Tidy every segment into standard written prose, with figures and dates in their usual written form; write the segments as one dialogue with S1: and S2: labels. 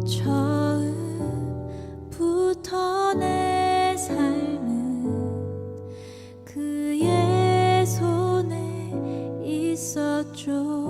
S1: 처음부터 내 삶은 그의 손에 있었죠.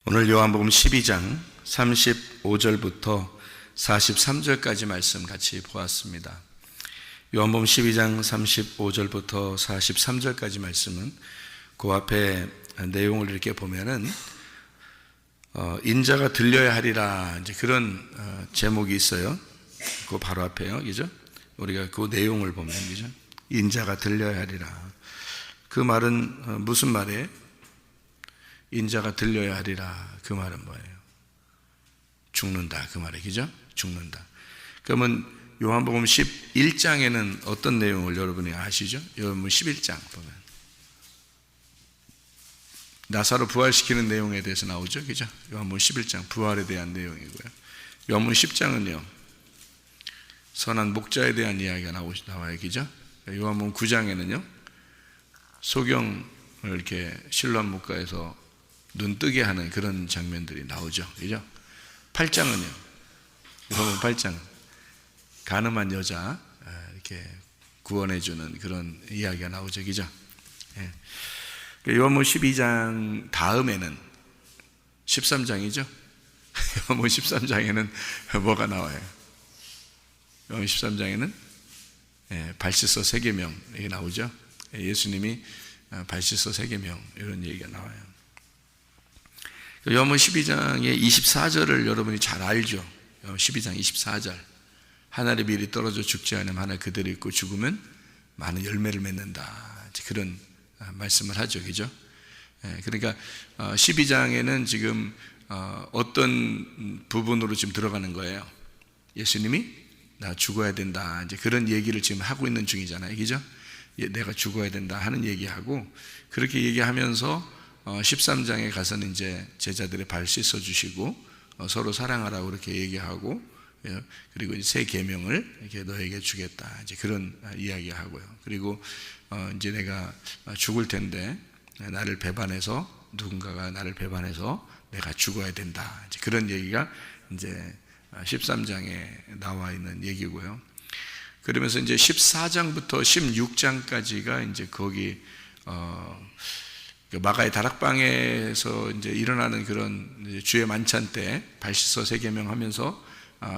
S2: 오늘 요한복음 12장 35절부터 43절까지 말씀 같이 보았습니다. 요한복음 12장 35절부터 43절까지 말씀은 그 앞에 내용을 이렇게 보면은 인자가 들려야 하리라, 이제 그런 제목이 있어요. 그 바로 앞에요, 그죠? 우리가 그 내용을 보면, 그죠? 인자가 들려야 하리라. 그 말은 무슨 말이에요? 인자가 들려야 하리라. 그 말은 뭐예요? 죽는다, 그 말이에요, 그죠? 죽는다. 그러면 요한복음 11장에는 어떤 내용을 여러분이 아시죠? 요한복음 11장 보면 나사로 부활시키는 내용에 대해서 나오죠, 그죠? 요한복음 11장 부활에 대한 내용이고요. 요한복음 10장은요 선한 목자에 대한 이야기가 나와요, 그죠? 요한복음 9장에는요 소경을 이렇게 실로암 목가에서 눈 뜨게 하는 그런 장면들이 나오죠, 그죠? 8장은요, 요한복음 8장은 가늠한 여자 이렇게 구원해주는 그런 이야기가 나오죠, 그죠? 요한복음 12장 다음에는 13장이죠. 요한복음 13장에는 뭐가 나와요? 요한복음 13장에는 발씻어 세계명 이게 나오죠. 예수님이 발씻어 세계명 이런 얘기가 나와요. 요한복음 12장의 24절을 여러분이 잘 알죠. 12장 24절 하늘의 밀이 떨어져 죽지 않으면 하늘 그대로 있고 죽으면 많은 열매를 맺는다, 그런 말씀을 하죠, 그죠? 그러니까 12장에는 지금 어떤 부분으로 지금 들어가는 거예요? 예수님이 나 죽어야 된다, 이제 그런 얘기를 지금 하고 있는 중이잖아요, 그죠? 내가 죽어야 된다 하는 얘기하고, 그렇게 얘기하면서 13장에 가서는 이제 제자들의 발 씻어 주시고 서로 사랑하라고 그렇게 얘기하고, 그리고 이제 새 계명을 이렇게 너에게 주겠다, 이제 그런 이야기하고요. 그리고 이제 내가 죽을 텐데 나를 배반해서, 누군가가 나를 배반해서 내가 죽어야 된다, 이제 그런 얘기가 이제 13장에 나와 있는 얘기고요. 그러면서 이제 14장부터 16장까지가 이제 거기 마가의 다락방에서 이제 일어나는 그런 주의 만찬 때 발씻어 세계명하면서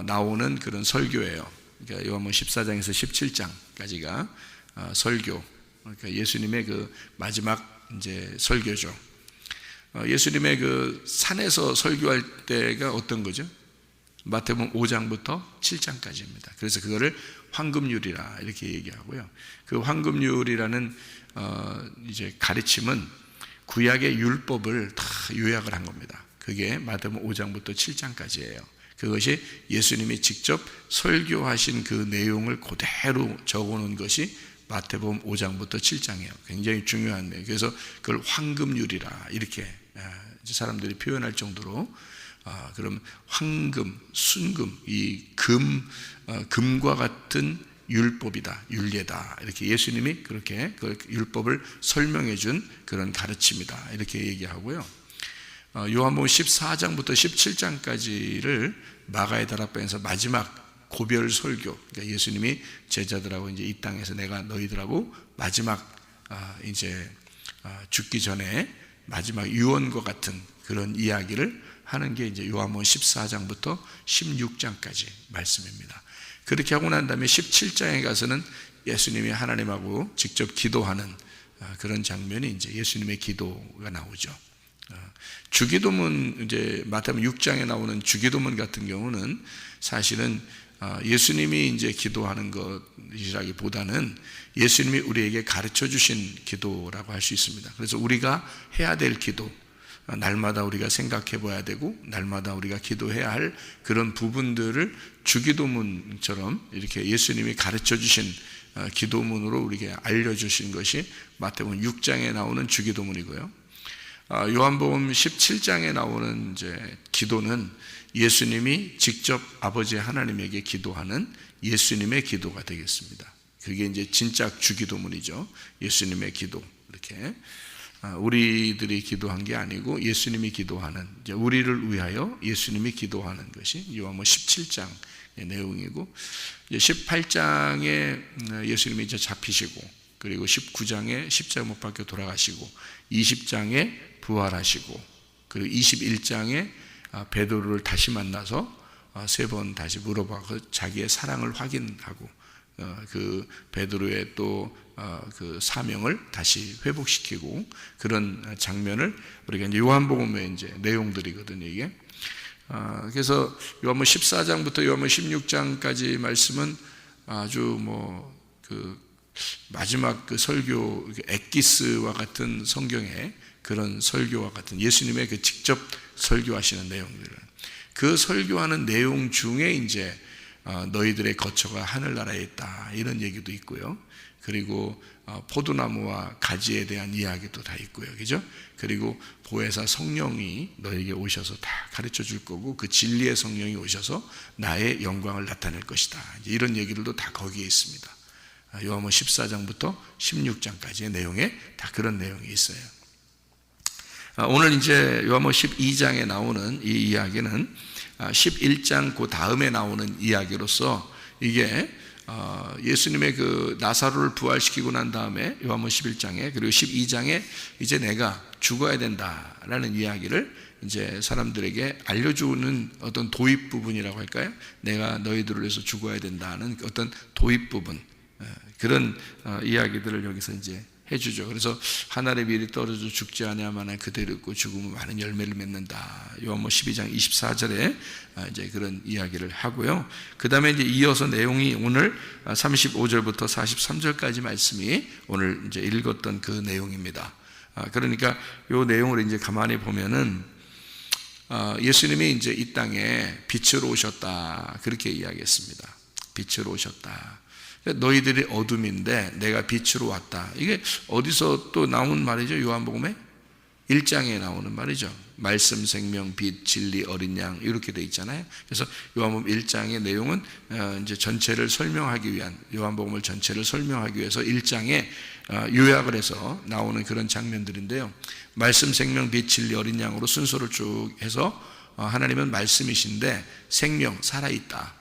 S2: 나오는 그런 설교예요. 그러니까 요한복음 14장에서 17장까지가 설교, 그러니까 예수님의 그 마지막 이제 설교죠. 예수님의 그 산에서 설교할 때가 어떤 거죠? 마태복음 5장부터 7장까지입니다. 그래서 그거를 황금률이라 이렇게 얘기하고요. 그 황금률이라는 이제 가르침은 구약의 율법을 다 요약을 한 겁니다. 그게 마태복음 5장부터 7장까지예요. 그것이 예수님이 직접 설교하신 그 내용을 그대로 적어놓은 것이 마태복음 5장부터 7장이에요. 굉장히 중요한 내용. 그래서 그걸 황금률이라 이렇게 사람들이 표현할 정도로, 그럼 황금, 순금, 이 금과 같은 율법이다, 율례다, 이렇게 예수님이 그렇게 그 율법을 설명해 준 그런 가르침이다, 이렇게 얘기하고요. 요한복음 14장부터 17장까지를 마가의 다락방에서 마지막 고별 설교, 그러니까 예수님이 제자들하고 이제 이 땅에서 내가 너희들하고 마지막 이제 죽기 전에 마지막 유언과 같은 그런 이야기를 하는 게 이제 요한복음 14장부터 16장까지 말씀입니다. 그렇게 하고 난 다음에 17장에 가서는 예수님이 하나님하고 직접 기도하는 그런 장면이 이제 예수님의 기도가 나오죠. 주기도문, 이제 마태복음 6장에 나오는 주기도문 같은 경우는 사실은 예수님이 이제 기도하는 것이라기보다는 예수님이 우리에게 가르쳐 주신 기도라고 할 수 있습니다. 그래서 우리가 해야 될 기도, 날마다 우리가 생각해 봐야 되고 날마다 우리가 기도해야 할 그런 부분들을 주기도문처럼 이렇게 예수님이 가르쳐 주신 기도문으로 우리에게 알려주신 것이 마태복음 6장에 나오는 주기도문이고요. 요한복음 17장에 나오는 이제 기도는 예수님이 직접 아버지 하나님에게 기도하는 예수님의 기도가 되겠습니다. 그게 이제 진짜 주기도문이죠. 예수님의 기도. 이렇게 우리들이 기도한 게 아니고 예수님이 기도하는, 이제 우리를 위하여 예수님이 기도하는 것이 요한복음 17장의 내용이고, 이제 18장에 예수님이 이제 잡히시고, 그리고 19장에 십자가 못 박혀 돌아가시고, 20장에 부활하시고, 그리고 21장에 베드로를 다시 만나서 세 번 다시 물어봐서 자기의 사랑을 확인하고, 그 베드로의 또 그 사명을 다시 회복시키고, 그런 장면을 우리가 이제 요한복음의 이제 내용들이거든요, 이게. 그래서 요한복음 14장부터 요한복음 16장까지 말씀은 아주 그 마지막 그 설교, 엑기스와 같은 성경의 그런 설교와 같은 예수님의 그 직접 설교하시는 내용들, 그 설교하는 내용 중에 이제 너희들의 거처가 하늘나라에 있다, 이런 얘기도 있고요. 그리고 포도나무와 가지에 대한 이야기도 다 있고요, 그죠? 그리고 보혜사 성령이 너에게 오셔서 다 가르쳐 줄 거고, 그 진리의 성령이 오셔서 나의 영광을 나타낼 것이다, 이런 얘기들도 다 거기에 있습니다. 요한복음 14장부터 16장까지의 내용에 다 그런 내용이 있어요. 오늘 이제 요한복음 12장에 나오는 이 이야기는 11장 그 다음에 나오는 이야기로서, 이게 예수님의 그 나사로를 부활시키고 난 다음에 요한복음 11장에, 그리고 12장에 이제 내가 죽어야 된다라는 이야기를 이제 사람들에게 알려주는 어떤 도입 부분이라고 할까요? 내가 너희들을 위해서 죽어야 된다는 어떤 도입 부분, 그런 이야기들을 여기서 이제 해주죠. 그래서 하늘의 밀이 떨어져 죽지 아니하면 그대로 있고 죽으면 많은 열매를 맺는다. 요한복음 12장 24절에 이제 그런 이야기를 하고요. 그 다음에 이제 이어서 내용이 오늘 35절부터 43절까지 말씀이 오늘 이제 읽었던 그 내용입니다. 그러니까 요 내용을 이제 가만히 보면은 예수님이 이제 이 땅에 빛으로 오셨다, 그렇게 이야기했습니다. 빛으로 오셨다. 너희들이 어둠인데 내가 빛으로 왔다. 이게 어디서 또 나온 말이죠? 요한복음에 1장에 나오는 말이죠. 말씀, 생명, 빛, 진리, 어린 양, 이렇게 돼 있잖아요. 그래서 요한복음 1장의 내용은 이제 전체를 설명하기 위한, 요한복음을 전체를 설명하기 위해서 1장에 요약을 해서 나오는 그런 장면들인데요. 말씀, 생명, 빛, 진리, 어린 양으로 순서를 쭉 해서 하나님은 말씀이신데 생명, 살아있다,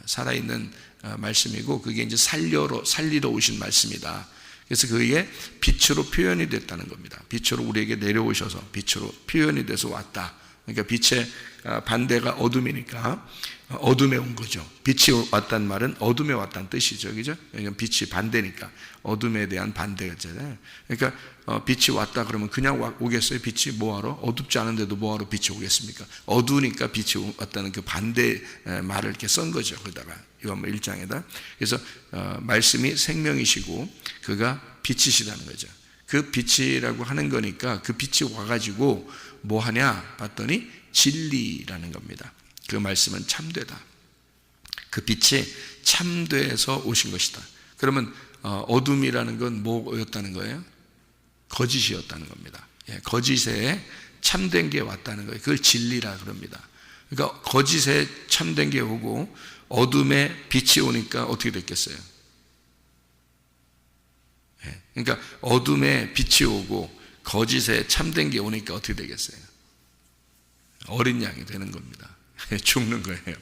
S2: 살아있는 말씀이고, 그게 이제 살리러 오신 말씀이다. 그래서 그게 빛으로 표현이 됐다는 겁니다. 빛으로 우리에게 내려오셔서 빛으로 표현이 돼서 왔다. 그러니까 빛의 반대가 어둠이니까 어둠에 온 거죠. 빛이 왔다는 말은 어둠에 왔다는 뜻이죠, 그죠? 그러니까 빛이 반대니까 어둠에 대한 반대잖아요. 그러니까 빛이 왔다 그러면 그냥 오겠어요? 빛이 뭐하러? 어둡지 않은데도 뭐하러 빛이 오겠습니까? 어두우니까 빛이 왔다는 그 반대 말을 이렇게 쓴 거죠. 그러다가 요한복음 1장에다. 그래서 말씀이 생명이시고 그가 빛이시다는 거죠. 그 빛이라고 하는 거니까 그 빛이 와가지고 뭐 하냐 봤더니 진리라는 겁니다. 그 말씀은 참되다. 그 빛이 참되어서 오신 것이다. 그러면 어둠이라는 건 뭐였다는 거예요? 거짓이었다는 겁니다. 거짓에 참된 게 왔다는 거예요. 그걸 진리라 그럽니다. 그러니까 거짓에 참된 게 오고 어둠에 빛이 오니까 어떻게 됐겠어요? 그러니까 어둠에 빛이 오고 거짓에 참된 게 오니까 어떻게 되겠어요? 어린 양이 되는 겁니다. 죽는 거예요,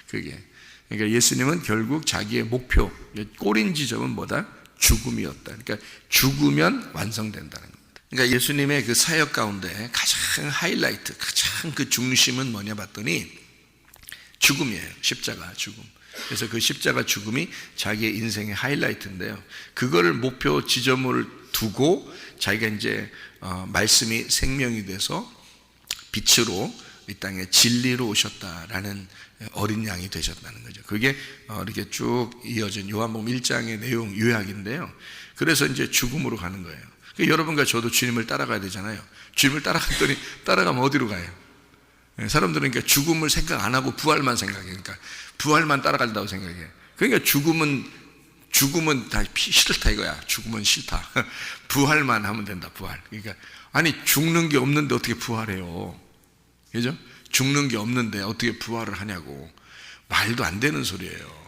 S2: 그게. 그러니까 예수님은 결국 자기의 목표, 꼬린 지점은 뭐다? 죽음이었다. 그러니까 죽으면 완성된다는 겁니다. 그러니까 예수님의 그 사역 가운데 가장 하이라이트, 가장 그 중심은 뭐냐 봤더니 죽음이에요. 십자가 죽음. 그래서 그 십자가 죽음이 자기의 인생의 하이라이트인데요. 그거를 목표 지점을 두고 자기가 이제 말씀이 생명이 돼서 빛으로 이 땅에 진리로 오셨다라는 어린 양이 되셨다는 거죠. 그게 이렇게 쭉 이어진 요한복음 1장의 내용 요약인데요. 그래서 이제 죽음으로 가는 거예요. 여러분과 저도 주님을 따라가야 되잖아요. 주님을 따라갔더니 따라가면 어디로 가요? 사람들은 그러니까 죽음을 생각 안 하고 부활만 생각해. 그러니까 부활만 따라간다고 생각해. 그러니까 죽음은 다 싫다 이거야. 죽음은 싫다. 부활만 하면 된다. 부활. 그러니까 아니 죽는 게 없는데 어떻게 부활해요? 그죠? 죽는 게 없는데 어떻게 부활을 하냐고. 말도 안 되는 소리예요.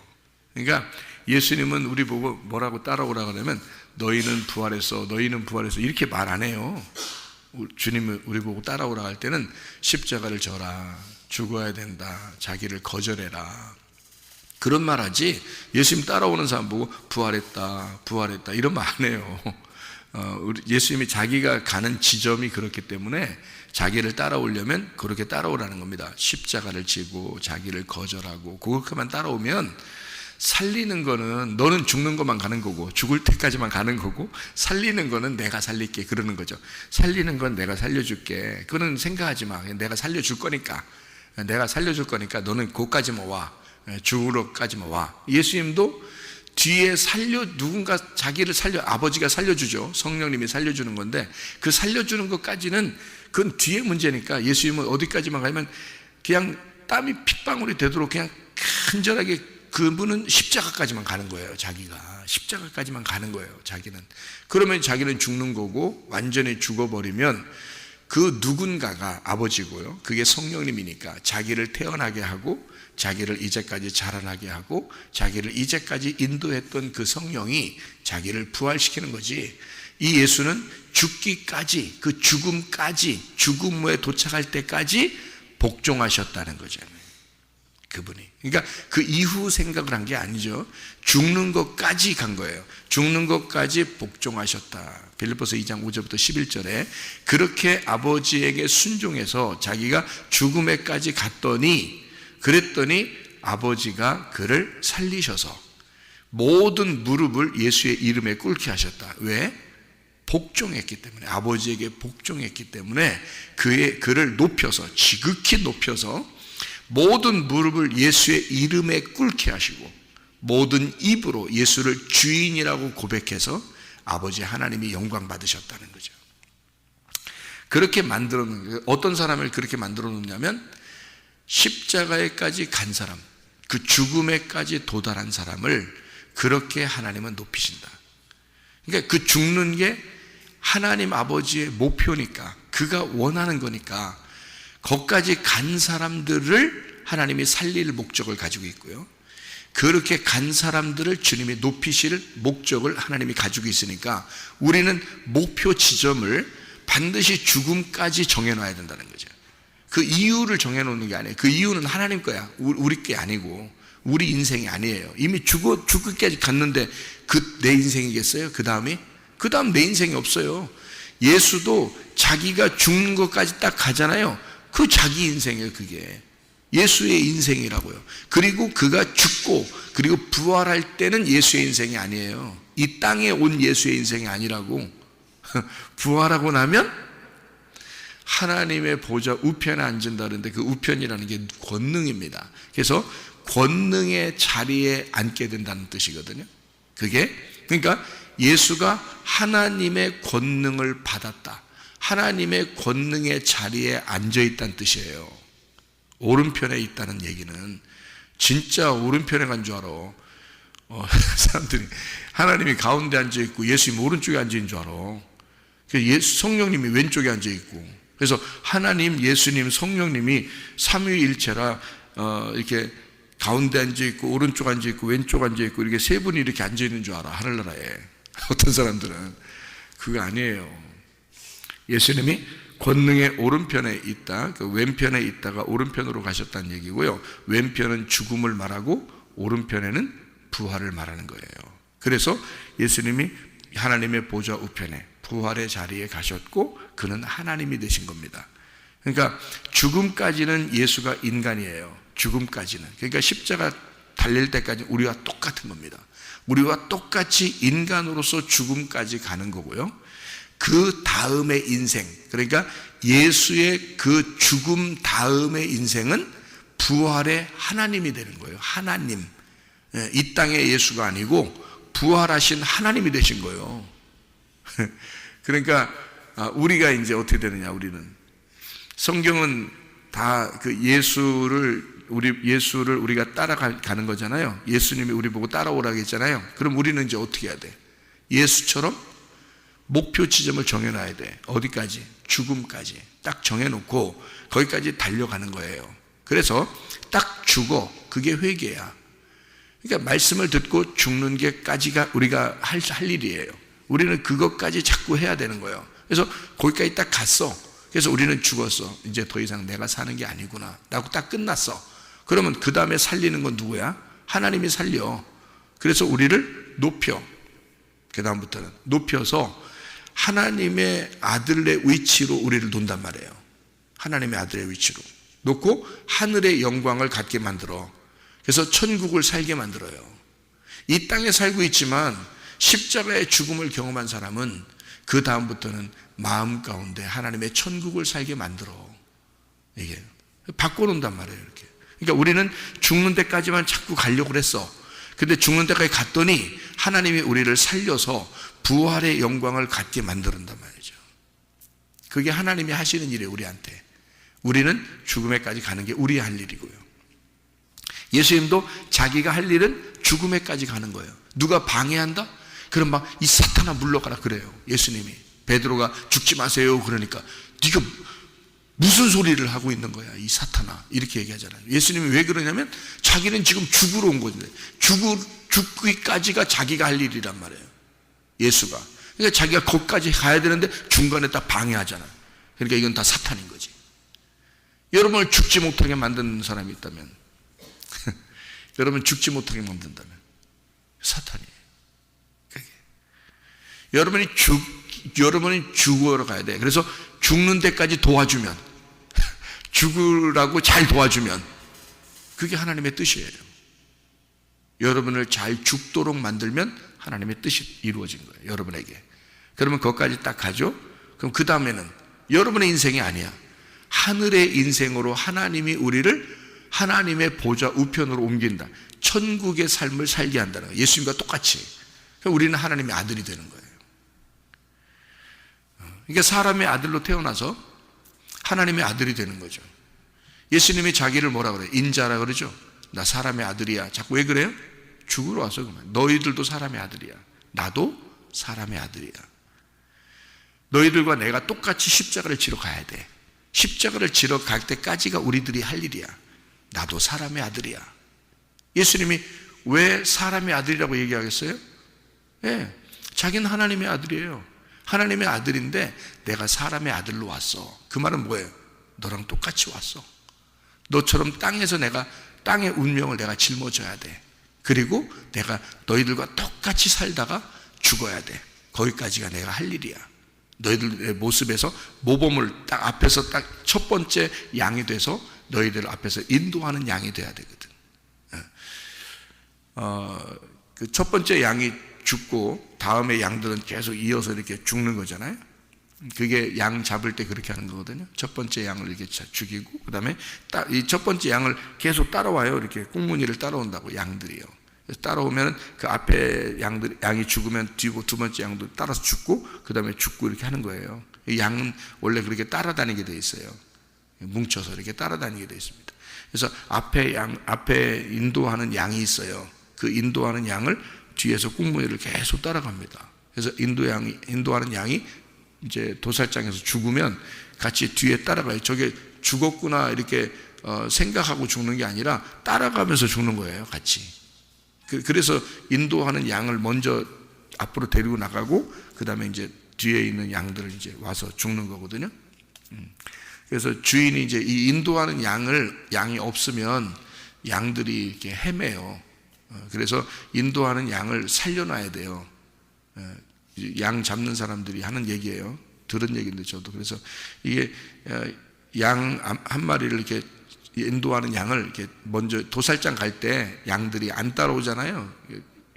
S2: 그러니까 예수님은 우리 보고 뭐라고 따라오라 그러면 너희는 부활했어, 너희는 부활했어 이렇게 말 안 해요. 주님은 우리 보고 따라오라 할 때는 십자가를 져라, 죽어야 된다, 자기를 거절해라 그런 말 하지. 예수님 따라오는 사람 보고 부활했다, 부활했다 이런 말 안 해요. 예수님이 자기가 가는 지점이 그렇기 때문에 자기를 따라오려면 그렇게 따라오라는 겁니다. 십자가를 지고 자기를 거절하고 그렇게만 따라오면 살리는 거는 너는 죽는 것만 가는 거고 죽을 때까지만 가는 거고 살리는 거는 내가 살릴게 그러는 거죠. 살리는 건 내가 살려줄게. 그거는 생각하지 마. 내가 살려줄 거니까. 내가 살려줄 거니까 너는 거기까지만 와. 죽으러까지만 와. 예수님도 뒤에 누군가 자기를 아버지가 살려주죠. 성령님이 살려주는 건데 그 살려주는 것까지는 그건 뒤에 문제니까 예수님은 어디까지만 가면 그냥 땀이 핏방울이 되도록 그냥 간절하게 그분은 십자가까지만 가는 거예요. 자기가 십자가까지만 가는 거예요. 자기는. 그러면 자기는 죽는 거고 완전히 죽어버리면 그 누군가가 아버지고요. 그게 성령님이니까 자기를 태어나게 하고 자기를 이제까지 자라나게 하고 자기를 이제까지 인도했던 그 성령이 자기를 부활시키는 거지. 이 예수는 죽기까지 그 죽음까지 죽음에 도착할 때까지 복종하셨다는 거잖아요. 그분이. 그러니까 그 이후 생각을 한 게 아니죠. 죽는 것까지 간 거예요. 죽는 것까지 복종하셨다. 빌립보서 2장 5절부터 11절에 그렇게 아버지에게 순종해서 자기가 죽음에까지 그랬더니 아버지가 그를 살리셔서 모든 무릎을 예수의 이름에 꿇게 하셨다. 왜? 복종했기 때문에. 아버지에게 복종했기 때문에 그를 높여서 지극히 높여서 모든 무릎을 예수의 이름에 꿇게 하시고 모든 입으로 예수를 주인이라고 고백해서 아버지 하나님이 영광 받으셨다는 거죠. 그렇게 만들어 놓은 거예요. 어떤 사람을 그렇게 만들어 놓냐면 십자가에까지 간 사람, 그 죽음에까지 도달한 사람을 그렇게 하나님은 높이신다. 그러니까 그 죽는 게 하나님 아버지의 목표니까 그가 원하는 거니까 거기까지 간 사람들을 하나님이 살릴 목적을 가지고 있고요. 그렇게 간 사람들을 주님이 높이실 목적을 하나님이 가지고 있으니까 우리는 목표 지점을 반드시 죽음까지 정해놔야 된다는 거죠. 그 이유를 정해놓는 게 아니에요. 그 이유는 하나님 거야. 우리 게 아니고 우리 인생이 아니에요. 이미 죽을까지 갔는데 내 인생이겠어요? 그 다음 내 인생이 없어요. 예수도 자기가 죽는 것까지 딱 가잖아요. 그 자기 인생이에요. 그게 예수의 인생이라고요. 그리고 그가 죽고 그리고 부활할 때는 예수의 인생이 아니에요. 이 땅에 온 예수의 인생이 아니라고. 부활하고 나면 하나님의 보좌 우편에 앉은다는데 그 우편이라는 게 권능입니다. 그래서 권능의 자리에 앉게 된다는 뜻이거든요. 그러니까 예수가 하나님의 권능을 받았다. 하나님의 권능의 자리에 앉아있다는 뜻이에요. 오른편에 있다는 얘기는 진짜 오른편에 간 줄 알아. 사람들이 하나님이 가운데 앉아있고 예수님 오른쪽에 앉아있는 줄 알아. 성령님이 왼쪽에 앉아있고 그래서 하나님, 예수님, 성령님이 삼위일체라 이렇게 가운데 앉아있고 오른쪽 앉아있고 왼쪽 앉아있고 이렇게 세 분이 이렇게 앉아있는 줄 알아. 하늘나라에. 어떤 사람들은 그거 아니에요. 예수님이 권능의 오른편에 있다. 그 왼편에 있다가 오른편으로 가셨다는 얘기고요. 왼편은 죽음을 말하고 오른편에는 부활을 말하는 거예요. 그래서 예수님이 하나님의 보좌 우편에 부활의 자리에 가셨고 그는 하나님이 되신 겁니다. 그러니까 죽음까지는 예수가 인간이에요. 죽음까지는. 그러니까 십자가 달릴 때까지 우리와 똑같은 겁니다. 우리와 똑같이 인간으로서 죽음까지 가는 거고요. 그 다음의 인생, 그러니까 예수의 그 죽음 다음의 인생은 부활의 하나님이 되는 거예요. 하나님. 이 땅의 예수가 아니고 부활하신 하나님이 되신 거예요. 그러니까 우리가 이제 어떻게 되느냐, 우리는 성경은 다 그 예수를 우리가 따라가는 거잖아요. 예수님이 우리 보고 따라오라고 했잖아요. 그럼 우리는 이제 어떻게 해야 돼? 예수처럼 목표 지점을 정해놔야 돼. 어디까지? 죽음까지 딱 정해놓고 거기까지 달려가는 거예요. 그래서 딱 죽어. 그게 회개야. 그러니까 말씀을 듣고 죽는 게까지가 우리가 할 일이에요. 우리는 그것까지 자꾸 해야 되는 거예요. 그래서 거기까지 딱 갔어. 그래서 우리는 죽었어. 이제 더 이상 내가 사는 게 아니구나 라고 딱 끝났어. 그러면 그 다음에 살리는 건 누구야? 하나님이 살려. 그래서 우리를 높여. 그 다음부터는 높여서 하나님의 아들의 위치로 우리를 놓는단 말이에요. 하나님의 아들의 위치로 놓고 하늘의 영광을 갖게 만들어. 그래서 천국을 살게 만들어요. 이 땅에 살고 있지만 십자가의 죽음을 경험한 사람은 그 다음부터는 마음 가운데 하나님의 천국을 살게 만들어. 이게 바꿔놓는단 말이에요. 이렇게. 그러니까 우리는 죽는 데까지만 자꾸 가려고 그랬어. 근데 죽는 데까지 갔더니 하나님이 우리를 살려서 부활의 영광을 갖게 만드는단 말이죠. 그게 하나님이 하시는 일이에요, 우리한테. 우리는 죽음에까지 가는 게 우리의 할 일이고요. 예수님도 자기가 할 일은 죽음에까지 가는 거예요. 누가 방해한다? 그럼 막 이 사탄아 물러가라 그래요. 예수님이 베드로가 죽지 마세요 그러니까 네가 무슨 소리를 하고 있는 거야 이 사탄아 이렇게 얘기하잖아요. 예수님이 왜 그러냐면 자기는 지금 죽으러 온 건데 죽기까지가 자기가 할 일이란 말이에요. 예수가. 그러니까 자기가 거기까지 가야 되는데 중간에 딱 방해하잖아요. 그러니까 이건 다 사탄인 거지. 여러분을 죽지 못하게 만드는 사람이 있다면 여러분 죽지 못하게 만든다면 사탄이에요. 여러분이 죽으러 가야 돼. 그래서 죽는 데까지 도와주면 죽으라고 잘 도와주면 그게 하나님의 뜻이에요. 여러분을 잘 죽도록 만들면 하나님의 뜻이 이루어진 거예요. 여러분에게. 그러면 거기까지 딱 가죠. 그럼 그 다음에는 여러분의 인생이 아니야. 하늘의 인생으로 하나님이 우리를 하나님의 보좌 우편으로 옮긴다. 천국의 삶을 살게 한다는 거예요. 예수님과 똑같이. 그럼 우리는 하나님의 아들이 되는 거예요. 그러니까 사람의 아들로 태어나서 하나님의 아들이 되는 거죠. 예수님이 자기를 뭐라 그래요? 인자라 그러죠. 나 사람의 아들이야. 자꾸 왜 그래요? 죽으러 와서 그만. 너희들도 사람의 아들이야. 나도 사람의 아들이야. 너희들과 내가 똑같이 십자가를 지러 가야 돼. 십자가를 지러 갈 때까지가 우리들이 할 일이야. 나도 사람의 아들이야. 예수님이 왜 사람의 아들이라고 얘기하겠어요? 예, 자기는 하나님의 아들이에요. 하나님의 아들인데 내가 사람의 아들로 왔어. 그 말은 뭐예요? 너랑 똑같이 왔어. 너처럼 땅에서 내가 땅의 운명을 내가 짊어져야 돼. 그리고 내가 너희들과 똑같이 살다가 죽어야 돼. 거기까지가 내가 할 일이야. 너희들의 모습에서 모범을 딱 앞에서 딱 첫 번째 양이 돼서 너희들 앞에서 인도하는 양이 돼야 되거든. 그 첫 번째 양이 죽고 다음에 양들은 계속 이어서 이렇게 죽는 거잖아요. 그게 양 잡을 때 그렇게 하는 거거든요. 첫 번째 양을 이렇게 죽이고 그 다음에 이 첫 번째 양을 계속 따라와요. 이렇게 꽁무니를 따라온다고 양들이요. 그래서 따라오면 그 앞에 양이 죽으면 뒤고 두 번째 양도 따라서 죽고 그 다음에 죽고 이렇게 하는 거예요. 양은 원래 그렇게 따라다니게 돼 있어요. 뭉쳐서 이렇게 따라다니게 돼 있습니다. 그래서 앞에 인도하는 양이 있어요. 그 인도하는 양을 뒤에서 꽁무니를 계속 따라갑니다. 그래서 인도하는 양이 이제 도살장에서 죽으면 같이 뒤에 따라가요. 저게 죽었구나 이렇게 생각하고 죽는 게 아니라 따라가면서 죽는 거예요. 같이. 그래서 인도하는 양을 먼저 앞으로 데리고 나가고 그 다음에 이제 뒤에 있는 양들을 이제 와서 죽는 거거든요. 그래서 주인이 이제 이 인도하는 양이 없으면 양들이 이렇게 헤매요. 그래서 인도하는 양을 살려놔야 돼요. 양 잡는 사람들이 하는 얘기예요. 들은 얘기인데 저도. 그래서 이게 양 한 마리를 이렇게 인도하는 양을 이렇게 먼저 도살장 갈 때 양들이 안 따라오잖아요.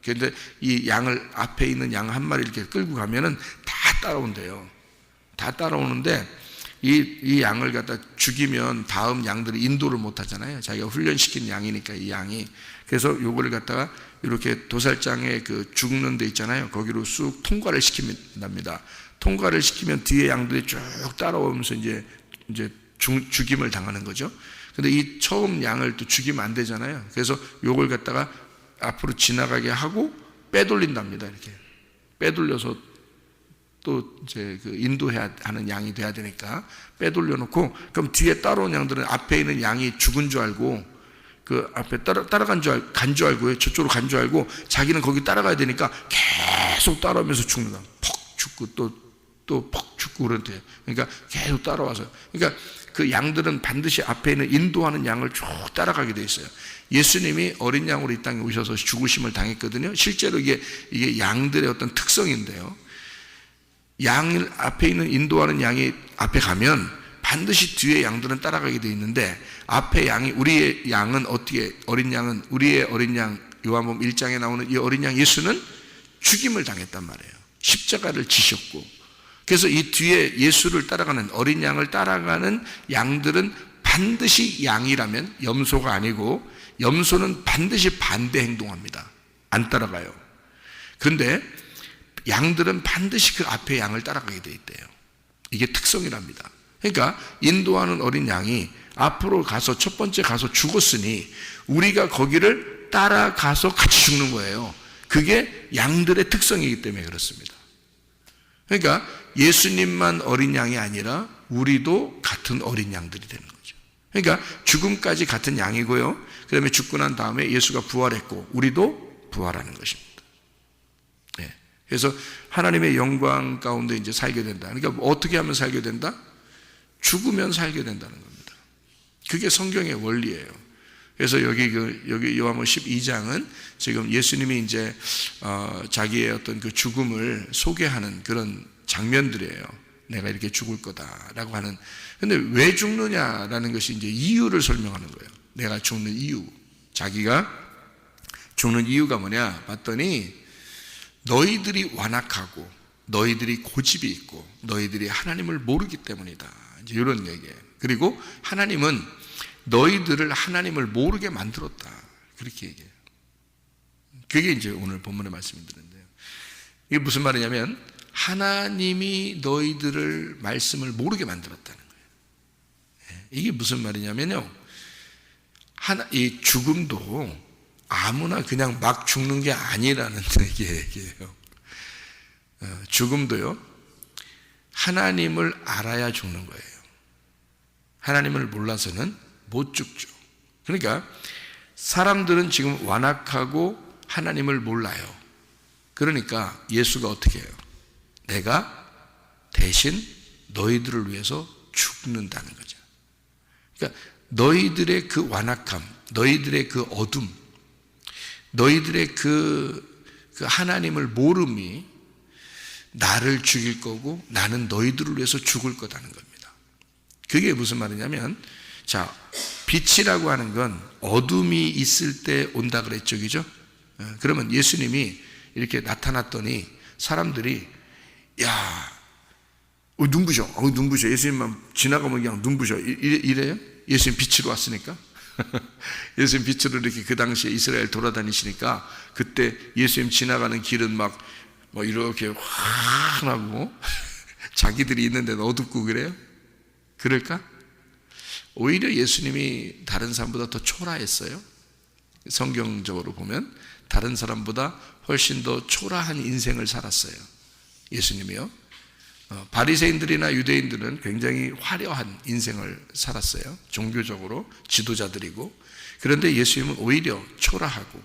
S2: 그런데 이 양을 앞에 있는 양 한 마리 이렇게 끌고 가면은 다 따라온대요. 다 따라오는데 이 양을 갖다 죽이면 다음 양들이 인도를 못 하잖아요. 자기가 훈련시킨 양이니까 이 양이. 그래서 요거를 갖다가 이렇게 도살장에 그 죽는 데 있잖아요. 거기로 쑥 통과를 시킵니다. 통과를 시키면 뒤에 양들이 쭉 따라오면서 이제 죽임을 당하는 거죠. 근데 이 처음 양을 또 죽이면 안 되잖아요. 그래서 요걸 갖다가 앞으로 지나가게 하고 빼돌린답니다. 이렇게 빼돌려서 또 이제 그 인도해야 하는 양이 돼야 되니까 빼돌려 놓고, 그럼 뒤에 따라온 양들은 앞에 있는 양이 죽은 줄 알고 그 앞에 따라간 줄 알고요. 저쪽으로 간 줄 알고 자기는 거기 따라가야 되니까 계속 따라오면서 죽는다. 퍽 죽고 또 퍽 죽고 그런데, 그러니까 계속 따라와서, 그러니까 그 양들은 반드시 앞에 있는 인도하는 양을 쭉 따라가게 돼 있어요. 예수님이 어린 양으로 이 땅에 오셔서 죽으심을 당했거든요. 실제로 이게 양들의 어떤 특성인데요. 양 앞에 있는 인도하는 양이 앞에 가면 반드시 뒤에 양들은 따라가게 돼 있는데, 앞에 양이, 우리의 양은 어떻게, 우리의 어린 양, 요한복음 1장에 나오는 이 어린 양 예수는 죽임을 당했단 말이에요. 십자가를 지셨고, 그래서 이 뒤에 예수를 따라가는, 어린 양을 따라가는 양들은 반드시 양이라면, 염소가 아니고, 염소는 반드시 반대 행동합니다. 안 따라가요. 그런데 양들은 반드시 그 앞에 양을 따라가게 돼 있대요. 이게 특성이랍니다. 그러니까 인도하는 어린 양이 앞으로 가서 첫 번째 가서 죽었으니 우리가 거기를 따라가서 같이 죽는 거예요. 그게 양들의 특성이기 때문에 그렇습니다. 그러니까 예수님만 어린 양이 아니라 우리도 같은 어린 양들이 되는 거죠. 그러니까 죽음까지 같은 양이고요. 그 다음에 죽고 난 다음에 예수가 부활했고 우리도 부활하는 것입니다. 네. 그래서 하나님의 영광 가운데 이제 살게 된다. 그러니까 어떻게 하면 살게 된다? 죽으면 살게 된다는 겁니다. 그게 성경의 원리예요. 그래서 여기 요한복음 12장은 지금 예수님이 이제 자기의 어떤 그 죽음을 소개하는 그런 장면들이에요. 내가 이렇게 죽을 거다라고 하는. 근데 왜 죽느냐라는 것이 이제 이유를 설명하는 거예요. 내가 죽는 이유. 자기가 죽는 이유가 뭐냐 봤더니 너희들이 완악하고 너희들이 고집이 있고 너희들이 하나님을 모르기 때문이다. 이제 이런 얘기예요. 그리고 하나님은 너희들을 하나님을 모르게 만들었다. 그렇게 얘기해요. 그게 이제 오늘 본문의 말씀인데요. 이게 무슨 말이냐면 하나님이 너희들을 말씀을 모르게 만들었다는 거예요. 이게 무슨 말이냐면요. 이 죽음도 아무나 그냥 막 죽는 게 아니라는 얘기예요. 죽음도요. 하나님을 알아야 죽는 거예요. 하나님을 몰라서는 못 죽죠. 그러니까 사람들은 지금 완악하고 하나님을 몰라요. 그러니까 예수가 어떻게 해요? 내가 대신 너희들을 위해서 죽는다는 거죠. 그러니까 너희들의 그 완악함, 너희들의 그 어둠, 너희들의 그 하나님을 모름이 나를 죽일 거고 나는 너희들을 위해서 죽을 거다는 겁니다. 그게 무슨 말이냐면, 자, 빛이라고 하는 건 어둠이 있을 때 온다 그랬죠, 그죠? 그러면 예수님이 이렇게 나타났더니 사람들이 야, 눈부셔, 눈부셔. 예수님만 지나가면 그냥 눈부셔. 이래요? 예수님 빛으로 왔으니까. 예수님 빛으로 이렇게 그 당시에 이스라엘 돌아다니시니까 그때 예수님 지나가는 길은 막 이렇게 환하고 자기들이 있는 데는 어둡고 그래요? 그럴까? 오히려 예수님이 다른 사람보다 더 초라했어요. 성경적으로 보면 다른 사람보다 훨씬 더 초라한 인생을 살았어요. 예수님이요. 바리새인들이나 유대인들은 굉장히 화려한 인생을 살았어요. 종교적으로 지도자들이고. 그런데 예수님은 오히려 초라하고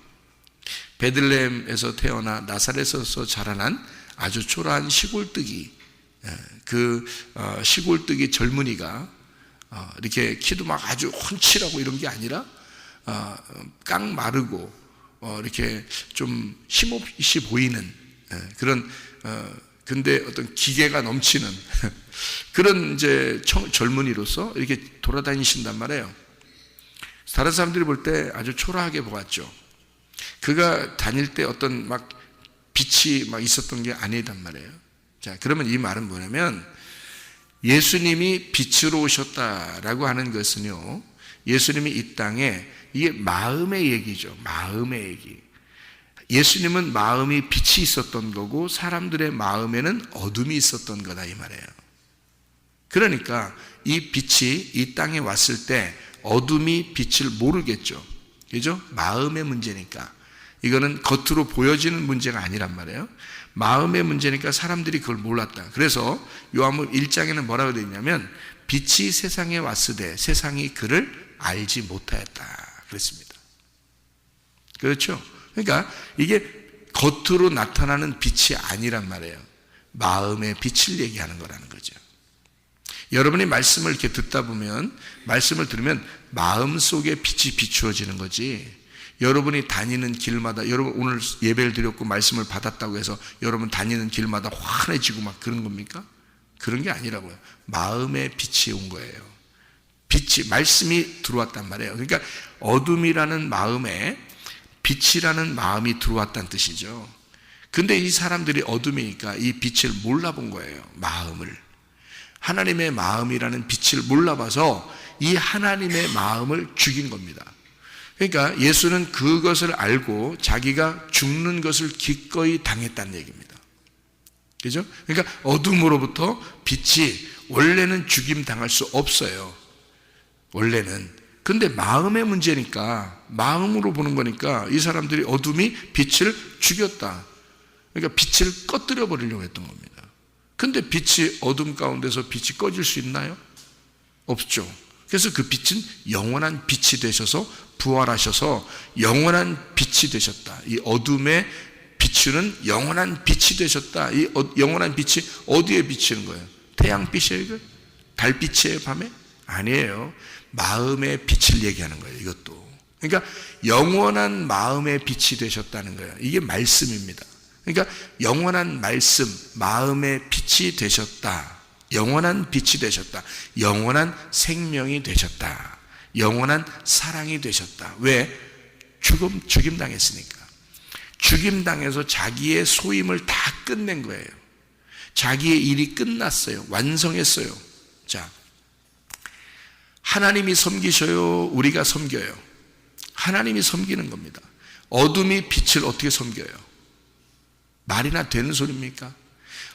S2: 베들레헴에서 태어나 나사렛에서 자라난 아주 초라한 시골뜨기, 그 시골뜨기 젊은이가 이렇게 키도 막 아주 훤칠하고 이런 게 아니라 깡 마르고 이렇게 좀 힘없이 보이는 그런 근데 어떤 기계가 넘치는 그런 이제 젊은이로서 이렇게 돌아다니신단 말이에요. 다른 사람들이 볼 때 아주 초라하게 보았죠. 그가 다닐 때 어떤 막 빛이 막 있었던 게 아니단 말이에요. 자, 그러면 이 말은 뭐냐면 예수님이 빛으로 오셨다라고 하는 것은요, 예수님이 이 땅에 이게 마음의 얘기죠. 마음의 얘기. 예수님은 마음이 빛이 있었던 거고 사람들의 마음에는 어둠이 있었던 거다 이 말이에요. 그러니까 이 빛이 이 땅에 왔을 때 어둠이 빛을 모르겠죠. 그죠? 마음의 문제니까. 이거는 겉으로 보여지는 문제가 아니란 말이에요. 마음의 문제니까 사람들이 그걸 몰랐다. 그래서 요한복음 1장에는 뭐라고 되어 있냐면 빛이 세상에 왔으되 세상이 그를 알지 못하였다 그랬습니다. 그렇죠? 그러니까 이게 겉으로 나타나는 빛이 아니란 말이에요. 마음의 빛을 얘기하는 거라는 거죠. 여러분이 말씀을 이렇게 듣다 보면, 말씀을 들으면 마음속에 빛이 비추어지는 거지, 여러분이 다니는 길마다, 여러분 오늘 예배를 드렸고 말씀을 받았다고 해서 여러분 다니는 길마다 환해지고 막 그런 겁니까? 그런 게 아니라고요. 마음의 빛이 온 거예요. 빛이, 말씀이 들어왔단 말이에요. 그러니까 어둠이라는 마음에 빛이라는 마음이 들어왔다는 뜻이죠. 근데 이 사람들이 어둠이니까 이 빛을 몰라본 거예요. 마음을. 하나님의 마음이라는 빛을 몰라봐서 이 하나님의 마음을 죽인 겁니다. 그러니까 예수는 그것을 알고 자기가 죽는 것을 기꺼이 당했다는 얘기입니다. 그죠? 그러니까 어둠으로부터 빛이 원래는 죽임 당할 수 없어요. 원래는. 근데 마음의 문제니까, 마음으로 보는 거니까 이 사람들이 어둠이 빛을 죽였다. 그러니까 빛을 꺼뜨려 버리려고 했던 겁니다. 근데 빛이 어둠 가운데서 빛이 꺼질 수 있나요? 없죠. 그래서 그 빛은 영원한 빛이 되셔서 부활하셔서 영원한 빛이 되셨다. 이 어둠에 비추는 영원한 빛이 되셨다. 이 영원한 빛이 어디에 비치는 거예요? 태양빛이에요? 이거? 달빛이에요? 밤에? 아니에요. 마음의 빛을 얘기하는 거예요. 이것도. 그러니까 영원한 마음의 빛이 되셨다는 거예요. 이게 말씀입니다. 그러니까 영원한 말씀, 마음의 빛이 되셨다. 영원한 빛이 되셨다. 영원한 생명이 되셨다. 영원한 사랑이 되셨다. 왜? 죽임당했으니까. 죽임당해서 자기의 소임을 다 끝낸 거예요. 자기의 일이 끝났어요. 완성했어요. 자, 하나님이 섬기셔요? 우리가 섬겨요? 하나님이 섬기는 겁니다. 어둠이 빛을 어떻게 섬겨요? 말이나 되는 소리입니까?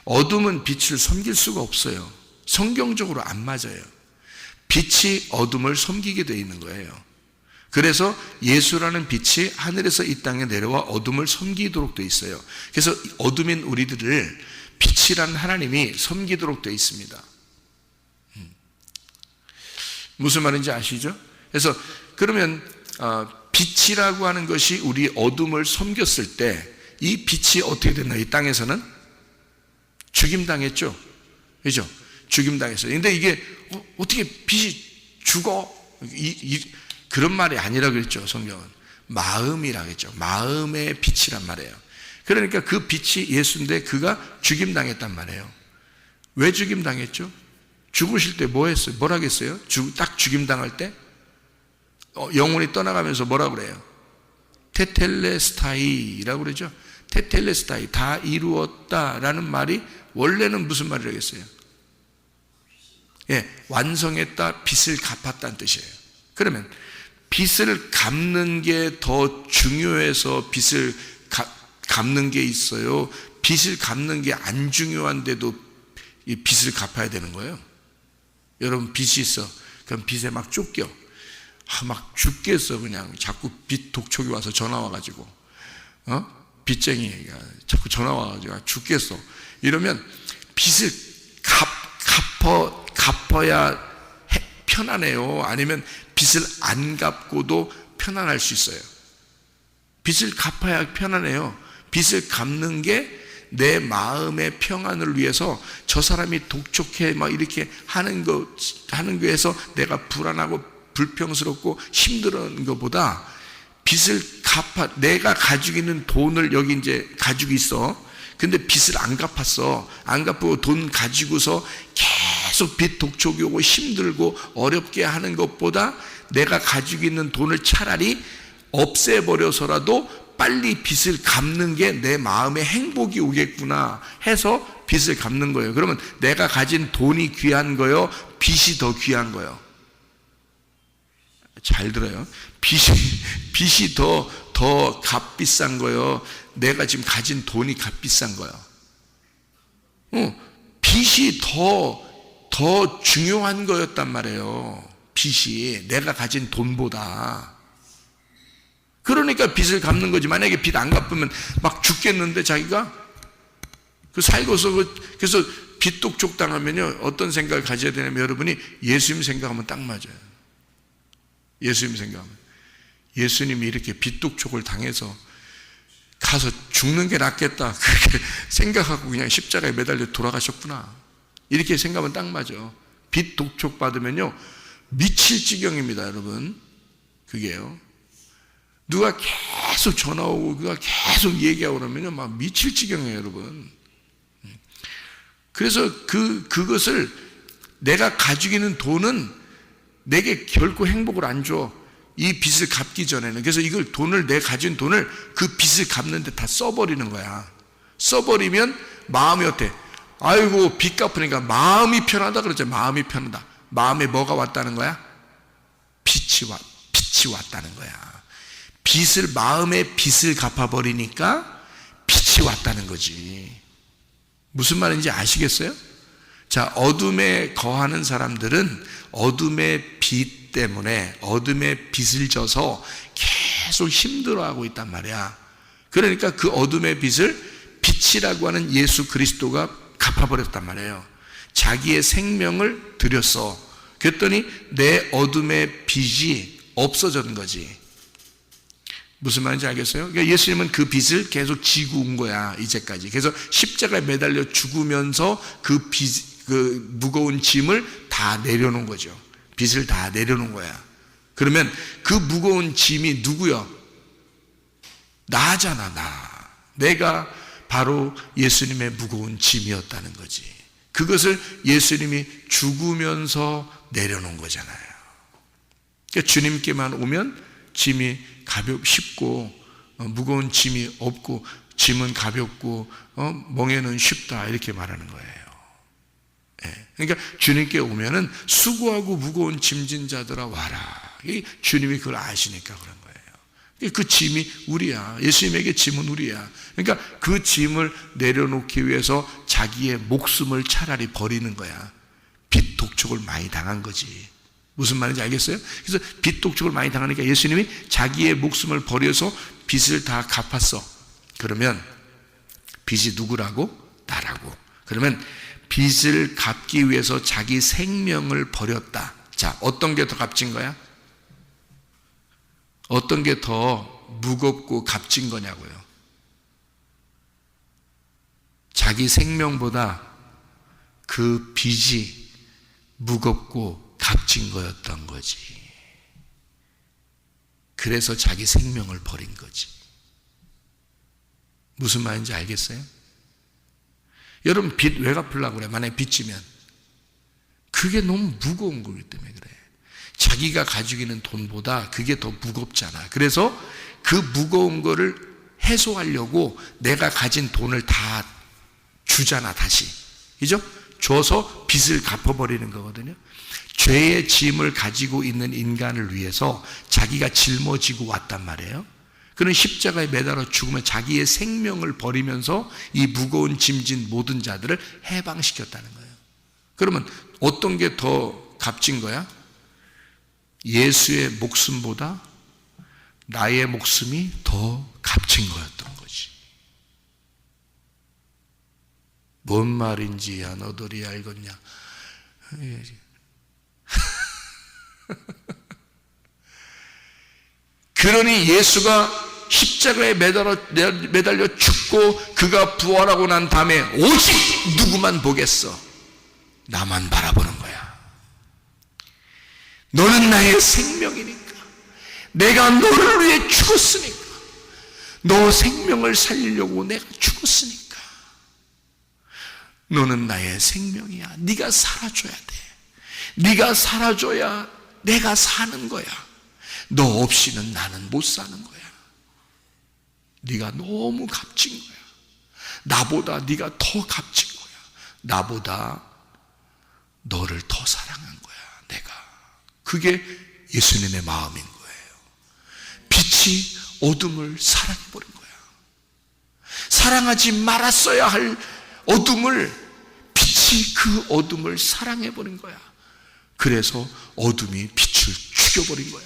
S2: 어둠은 빛을 섬길 수가 없어요. 성경적으로 안 맞아요. 빛이 어둠을 섬기게 되어 있는 거예요. 그래서 예수라는 빛이 하늘에서 이 땅에 내려와 어둠을 섬기도록 되어 있어요. 그래서 어둠인 우리들을 빛이라는 하나님이 섬기도록 되어 있습니다. 무슨 말인지 아시죠? 그래서 그러면 빛이라고 하는 것이 우리 어둠을 섬겼을 때 이 빛이 어떻게 됐나? 이 땅에서는 죽임당했죠. 그죠? 죽임당했어요. 근데 이게 어떻게 빛이 죽어? 그런 말이 아니라 그랬죠. 성경은 마음이라 그랬죠. 마음의 빛이란 말이에요. 그러니까 그 빛이 예수인데 그가 죽임당했단 말이에요. 왜 죽임당했죠? 죽으실 때 뭐 했어요? 뭐라 했어요? 딱 죽임당할 때 영혼이 떠나가면서 뭐라 그래요? 테텔레스타이라고 그러죠. 테텔레스타이, 다 이루었다라는 말이 원래는 무슨 말이라겠어요? 예, 완성했다, 빚을 갚았다는 뜻이에요. 그러면 빚을 갚는 게 더 중요해서 빚을 갚는 게 있어요? 빚을 갚는 게 안 중요한데도 이 빚을 갚아야 되는 거예요? 여러분 빚이 있어. 그럼 빚에 막 쫓겨. 막 죽겠어. 그냥 자꾸 빚 독촉이 와서 전화 와가지고 빚쟁이가 자꾸 전화 와가지고 죽겠어. 이러면 빚을 갚아야 편안해요? 아니면 빚을 안 갚고도 편안할 수 있어요? 빚을 갚아야 편안해요. 빚을 갚는 게 내 마음의 평안을 위해서 저 사람이 독촉해 막 이렇게 하는 거에서 내가 불안하고 불평스럽고 힘든 것보다 빚을 내가 가지고 있는 돈을 여기 이제 가지고 있어. 근데 빚을 안 갚았어. 안 갚고 돈 가지고서 계속 빚 독촉이 오고 힘들고 어렵게 하는 것보다 내가 가지고 있는 돈을 차라리 없애버려서라도 빨리 빚을 갚는 게 내 마음에 행복이 오겠구나 해서 빚을 갚는 거예요. 그러면 내가 가진 돈이 귀한 거요? 빚이 더 귀한 거요? 잘 들어요. 빚이 더 값비싼 거요? 내가 지금 가진 돈이 값비싼 거야. 빚이 더 중요한 거였단 말이에요. 빚이 내가 가진 돈보다. 그러니까 빚을 갚는 거지. 만약에 빚 안 갚으면 막 죽겠는데 자기가 살고서 그래서 빚 독촉 당하면요 어떤 생각을 가져야 되냐면 여러분이 예수님 생각하면 딱 맞아요. 예수님 생각하면 예수님이 이렇게 빚 독촉을 당해서 가서 죽는 게 낫겠다 그렇게 생각하고 그냥 십자가에 매달려 돌아가셨구나 이렇게 생각하면 딱 맞아. 빚 독촉 받으면요 미칠 지경입니다 여러분. 그게요 누가 계속 전화 오고 누가 계속 얘기하고 그러면요 막 미칠 지경이에요 여러분. 그래서 그것을 내가 가지고 있는 돈은 내게 결코 행복을 안 줘. 이 빚을 갚기 전에는. 그래서 이걸 내가 가진 돈을 그 빚을 갚는데 다 써버리는 거야. 써버리면 마음이 어때? 아이고 빚 갚으니까 마음이 편하다 그러죠. 마음이 편하다. 마음에 뭐가 왔다는 거야? 빛이 왔다는 거야. 마음에 빚을 갚아버리니까 빛이 왔다는 거지. 무슨 말인지 아시겠어요? 자, 어둠에 거하는 사람들은 어둠의 빛 때문에 어둠의 빛을 져서 계속 힘들어하고 있단 말이야. 그러니까 그 어둠의 빛을 빛이라고 하는 예수 그리스도가 갚아버렸단 말이에요. 자기의 생명을 들였어. 그랬더니 내 어둠의 빛이 없어진 거지. 무슨 말인지 알겠어요? 그러니까 예수님은 그 빚을 계속 지고 온 거야 이제까지. 그래서 십자가에 매달려 죽으면서 그 무거운 짐을 다 내려놓은 거죠. 빚을 다 내려놓은 거야. 그러면 그 무거운 짐이 누구야? 나잖아. 내가 바로 예수님의 무거운 짐이었다는 거지. 그것을 예수님이 죽으면서 내려놓은 거잖아요. 그러니까 주님께만 오면 짐이 쉽고 무거운 짐이 없고 짐은 가볍고 멍에는 쉽다 이렇게 말하는 거예요. 그러니까 주님께 오면은 수고하고 무거운 짐진 자들아 와라. 주님이 그걸 아시니까 그런 거예요. 그 짐이 우리야. 예수님에게 짐은 우리야. 그러니까 그 짐을 내려놓기 위해서 자기의 목숨을 차라리 버리는 거야. 빚 독촉을 많이 당한 거지. 무슨 말인지 알겠어요? 그래서 빚 독촉을 많이 당하니까 예수님이 자기의 목숨을 버려서 빚을 다 갚았어. 그러면 빚이 누구라고? 나라고. 그러면 빚을 갚기 위해서 자기 생명을 버렸다. 자, 어떤 게 더 값진 거야? 어떤 게 더 무겁고 값진 거냐고요? 자기 생명보다 그 빚이 무겁고 값진 거였던 거지. 그래서 자기 생명을 버린 거지. 무슨 말인지 알겠어요? 여러분 빚 왜 갚으려고 그래? 만약에 빚지면 그게 너무 무거운 거기 때문에 그래. 자기가 가지고 있는 돈보다 그게 더 무겁잖아. 그래서 그 무거운 거를 해소하려고 내가 가진 돈을 다 주잖아. 다시 그죠? 줘서 빚을 갚아버리는 거거든요. 죄의 짐을 가지고 있는 인간을 위해서 자기가 짊어지고 왔단 말이에요. 그는 십자가에 매달아 죽으면 자기의 생명을 버리면서 이 무거운 짐진 모든 자들을 해방시켰다는 거예요. 그러면 어떤 게 더 값진 거야? 예수의 목숨보다 나의 목숨이 더 값진 거였던 거지. 뭔 말인지야 너들이 알겠냐? 그러니 예수가 십자가에 매달려 죽고 그가 부활하고 난 다음에 오직 누구만 보겠어? 나만 바라보는 거야. 너는 나의 생명이니까, 내가 너를 위해 죽었으니까, 너 생명을 살리려고 내가 죽었으니까 너는 나의 생명이야. 네가 살아줘야 돼. 네가 살아줘야 내가 사는 거야. 너 없이는 나는 못 사는 거야. 네가 너무 값진 거야. 나보다 네가 더 값진 거야. 나보다 너를 더 사랑한 거야. 내가. 그게 예수님의 마음인 거예요. 빛이 어둠을 사랑해버린 거야. 사랑하지 말았어야 할 어둠을 빛이 그 어둠을 사랑해버린 거야. 그래서 어둠이 빛을 죽여버린 거야.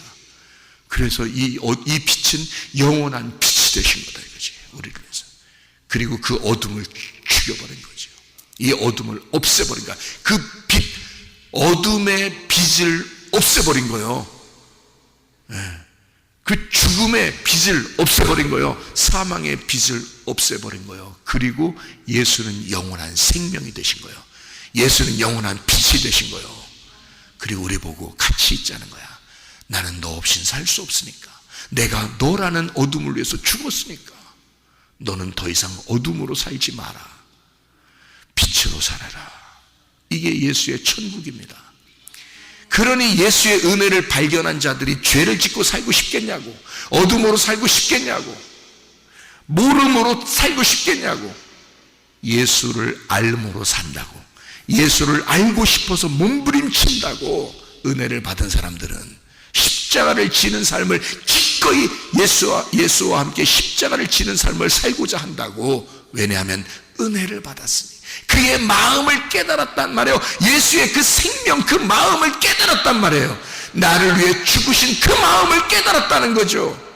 S2: 그래서 이 빛은 영원한 빛이 되신 거다 이거지, 우리를 위해서. 그리고 그 어둠을 죽여버린 거죠. 이 어둠을 없애버린 거야. 그 빛, 어둠의 빛을 없애버린 거예요. 그 죽음의 빛을 없애버린 거예요. 사망의 빛을 없애버린 거예요. 그리고 예수는 영원한 생명이 되신 거예요. 예수는 영원한 빛이 되신 거예요. 그리고 우리 보고 같이 있자는 거야. 나는 너 없인 살 수 없으니까, 내가 너라는 어둠을 위해서 죽었으니까 너는 더 이상 어둠으로 살지 마라. 빛으로 살아라. 이게 예수의 천국입니다. 그러니 예수의 은혜를 발견한 자들이 죄를 짓고 살고 싶겠냐고, 어둠으로 살고 싶겠냐고, 모름으로 살고 싶겠냐고. 예수를 알므로 산다고, 예수를 알고 싶어서 몸부림친다고 은혜를 받은 사람들은 십자가를 지는 삶을 기꺼이 예수와 함께 십자가를 지는 삶을 살고자 한다고. 왜냐하면 은혜를 받았으니, 그의 마음을 깨달았단 말이에요. 예수의 그 생명, 그 마음을 깨달았단 말이에요. 나를 위해 죽으신 그 마음을 깨달았다는 거죠.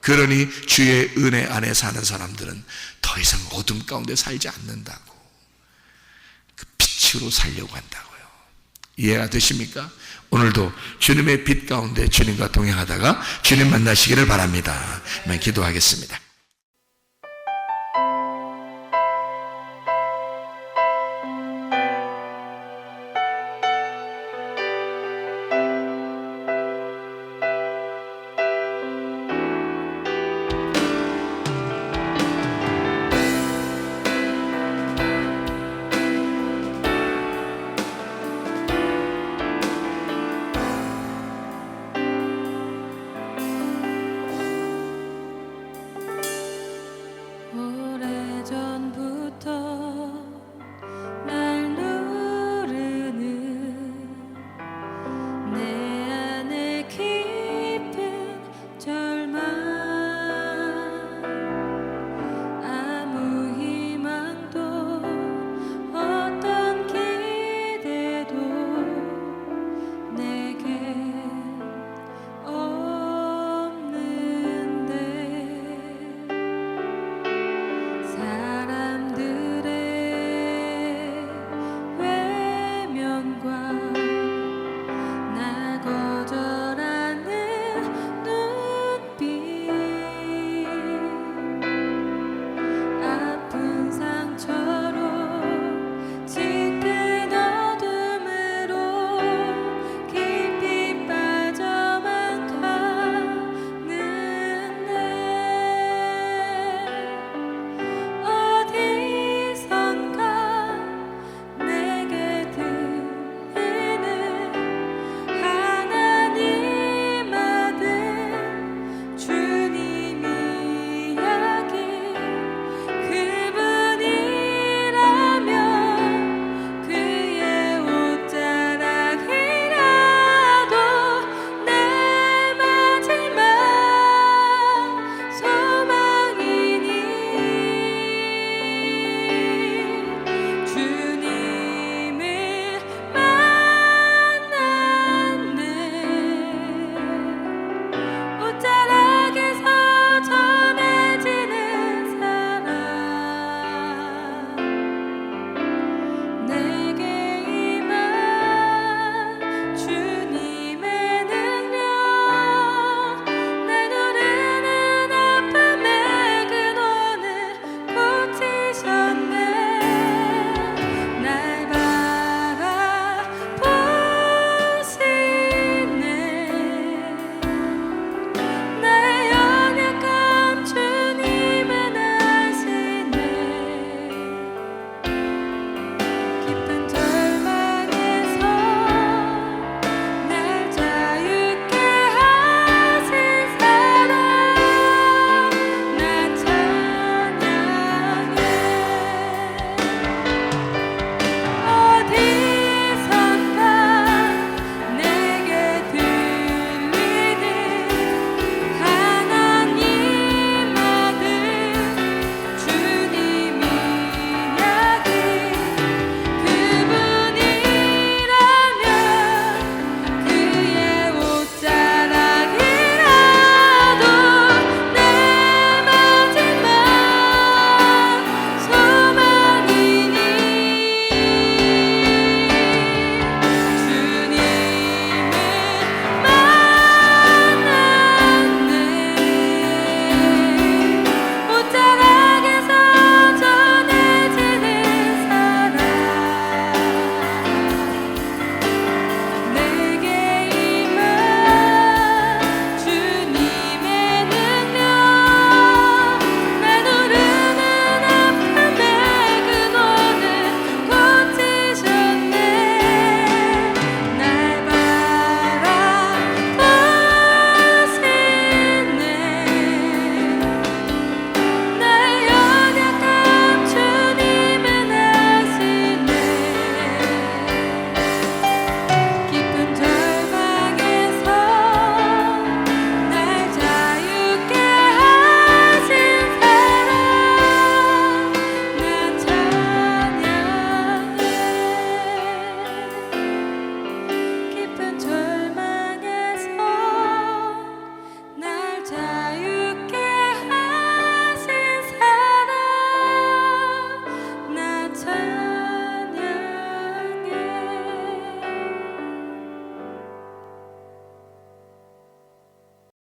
S2: 그러니 주의 은혜 안에 사는 사람들은 더 이상 어둠 가운데 살지 않는다고, 그 빛으로 살려고 한다고요. 이해가 되십니까? 오늘도 주님의 빛 가운데 주님과 동행하다가 주님 만나시기를 바랍니다. 기도하겠습니다.